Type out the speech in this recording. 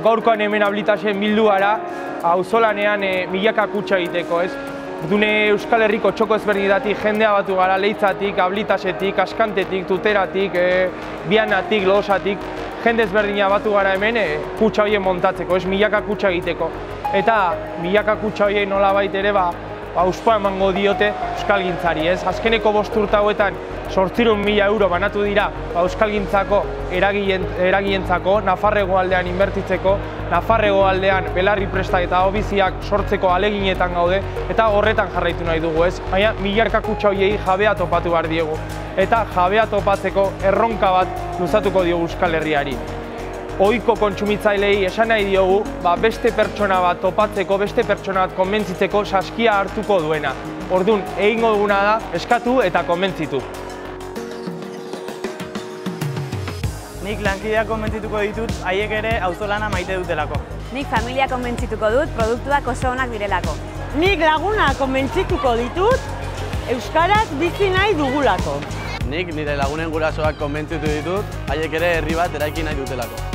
gaurkoan hemen Ablitasen bildu gara, auzolanean milaka kutxa egiteko, ez? Dune Euskal Herriko txoko ezberdinetatik jendea batu gara, Leitzatik, Ablitasetik, Askantetik, Tuteratik, Bianatik, Lodosatik, jende ezberdina batu gara hemen kutxa horien montatzeko, ez? Milaka kutxa egiteko. Eta milaka kutxa horien nolabait ere auspoa emango diote euskalgintzari, ez? Azkeneko 5 urte hauetan 800.000 euro banatu dira euskalgintzako eragilentzako, Nafar hegoaldean inbertitzeko, Nafar hegoaldean belarri prestak eta hobiziak sortzeko ahaleginetan gaude, eta horretan jarraitu nahi dugu, ez? Baina milaka kutxa horiei jabea topatu behar diegu. Eta jabea topatzeko erronka bat luzatuko diogu Euskal Herriari. Ohiko kontsumitzailei esan nahi diogu, beste pertsona bat topatzeko, beste pertsona bat konbentzitzeko saskia hartuko duena. Orduan, egingo duguna da, eskatu eta konbentzitu. Nik lankideak konbentzituko ditut, haiek ere auzolana maite dutelako. Nik familia konbentzituko dut, produktuak oso onak direlako. Nik laguna konbentzituko ditut, euskaraz bizi nahi dugulako. Nik nire lagunen gurasoak konbentzitu ditut, haiek ere herri bat eraiki nahi dutelako.